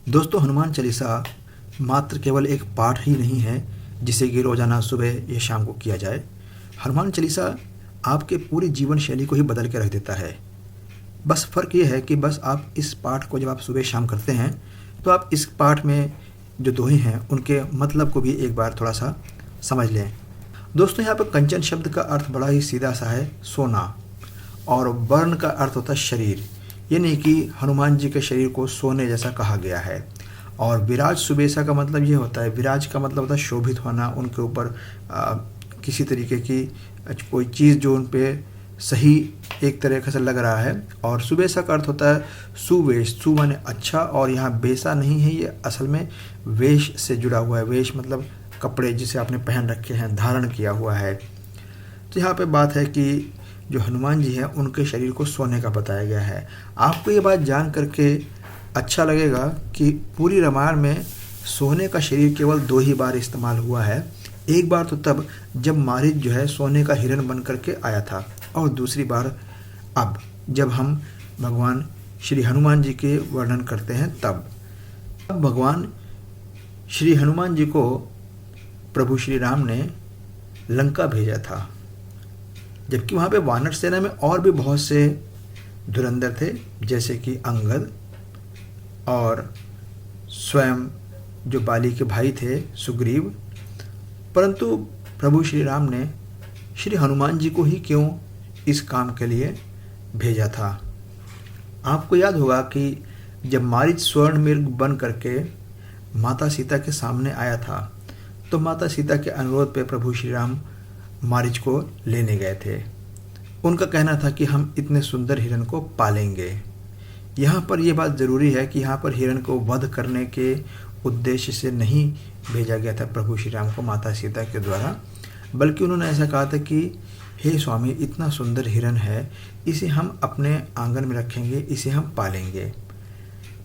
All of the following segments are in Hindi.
दोस्तों, हनुमान चालीसा मात्र केवल एक पाठ ही नहीं है जिसे कि रोज़ाना सुबह या शाम को किया जाए। हनुमान चालीसा आपके पूरी जीवन शैली को ही बदल के रख देता है। बस फ़र्क ये है कि बस आप इस पाठ को जब आप सुबह शाम करते हैं तो आप इस पाठ में जो दोहे हैं उनके मतलब को भी एक बार थोड़ा सा समझ लें। दोस्तों, यहाँ पर कंचन शब्द का अर्थ बड़ा ही सीधा सा है, सोना, और वर्ण का अर्थ होता है शरीर, यानी कि हनुमान जी के शरीर को सोने जैसा कहा गया है। और विराज सुबेसा का मतलब ये होता है, विराज का मतलब होता है शोभित होना, उनके ऊपर किसी तरीके की कोई चीज़ जो उन पे सही एक तरह से लग रहा है। और सुबेसा का अर्थ होता है सुवेश, सु माने अच्छा, और यहाँ बेसा नहीं है, ये असल में वेश से जुड़ा हुआ है। वेश मतलब कपड़े जिसे आपने पहन रखे हैं, धारण किया हुआ है। तो यहाँ पे बात है कि जो हनुमान जी हैं उनके शरीर को सोने का बताया गया है। आपको ये बात जान करके अच्छा लगेगा कि पूरी रामायण में सोने का शरीर केवल 2 ही बार इस्तेमाल हुआ है। एक बार तो तब जब मारीच जो है सोने का हिरण बन करके आया था, और दूसरी बार अब जब हम भगवान श्री हनुमान जी के वर्णन करते हैं तब। अब भगवान श्री हनुमान जी को प्रभु श्री राम ने लंका भेजा था, जबकि वहाँ पे वानर सेना में और भी बहुत से धुरंधर थे, जैसे कि अंगद और स्वयं जो बाली के भाई थे सुग्रीव। परंतु प्रभु श्री राम ने श्री हनुमान जी को ही क्यों इस काम के लिए भेजा था? आपको याद होगा कि जब मारीच स्वर्ण मृग बन करके माता सीता के सामने आया था, तो माता सीता के अनुरोध पे प्रभु श्री राम मारीच को लेने गए थे। उनका कहना था कि हम इतने सुंदर हिरण को पालेंगे। यहाँ पर यह बात ज़रूरी है कि यहाँ पर हिरण को वध करने के उद्देश्य से नहीं भेजा गया था प्रभु श्री राम को माता सीता के द्वारा, बल्कि उन्होंने ऐसा कहा था कि हे स्वामी, इतना सुंदर हिरण है, इसे हम अपने आंगन में रखेंगे, इसे हम पालेंगे।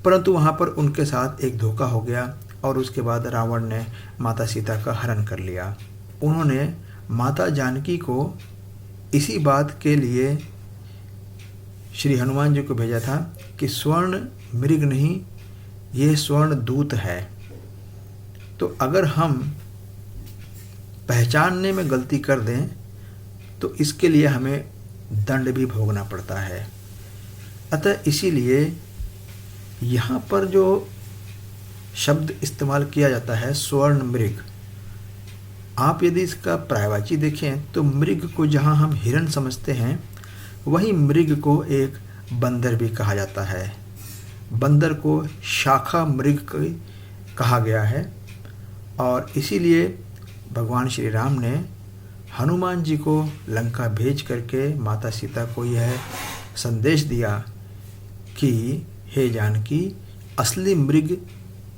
परंतु वहाँ पर उनके साथ एक धोखा हो गया और उसके बाद रावण ने माता सीता का हरण कर लिया। उन्होंने माता जानकी को इसी बात के लिए श्री हनुमान जी को भेजा था कि स्वर्ण मृग नहीं, ये स्वर्ण दूत है। तो अगर हम पहचानने में गलती कर दें तो इसके लिए हमें दंड भी भोगना पड़ता है। अतः इसीलिए यहाँ पर जो शब्द इस्तेमाल किया जाता है स्वर्ण मृग, आप यदि इसका पर्यायवाची देखें तो मृग को जहाँ हम हिरण समझते हैं, वहीं मृग को एक बंदर भी कहा जाता है। बंदर को शाखा मृग कहा गया है। और इसीलिए भगवान श्री राम ने हनुमान जी को लंका भेज करके माता सीता को यह संदेश दिया कि हे जानकी, असली मृग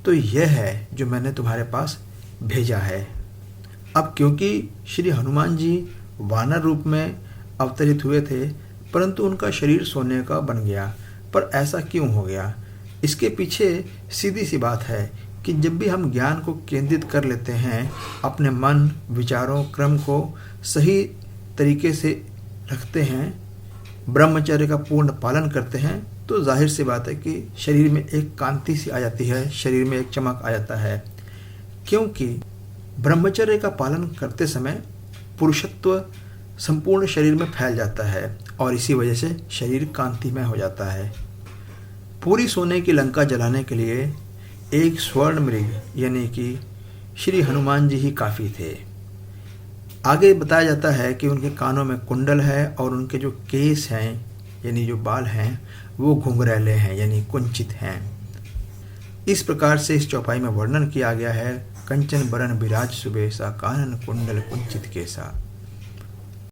तो यह है जो मैंने तुम्हारे पास भेजा है। अब क्योंकि श्री हनुमान जी वानर रूप में अवतरित हुए थे, परंतु उनका शरीर सोने का बन गया। पर ऐसा क्यों हो गया? इसके पीछे सीधी सी बात है कि जब भी हम ज्ञान को केंद्रित कर लेते हैं, अपने मन, विचारों, क्रम को सही तरीके से रखते हैं, ब्रह्मचर्य का पूर्ण पालन करते हैं, तो जाहिर सी बात है कि शरीर में एक कांति सी आ जाती है, शरीर में एक चमक आ जाता है। क्योंकि ब्रह्मचर्य का पालन करते समय पुरुषत्व संपूर्ण शरीर में फैल जाता है और इसी वजह से शरीर कांतिमय हो जाता है। पूरी सोने की लंका जलाने के लिए एक स्वर्ण मृग यानी कि श्री हनुमान जी ही काफ़ी थे। आगे बताया जाता है कि उनके कानों में कुंडल है और उनके जो केस हैं यानी जो बाल हैं वो घुंघरैले हैं यानी कुंचित हैं। इस प्रकार से इस चौपाई में वर्णन किया गया है, कंचन बरन बिराज सुबेसा, कानन कुंडल कुंचित केसा।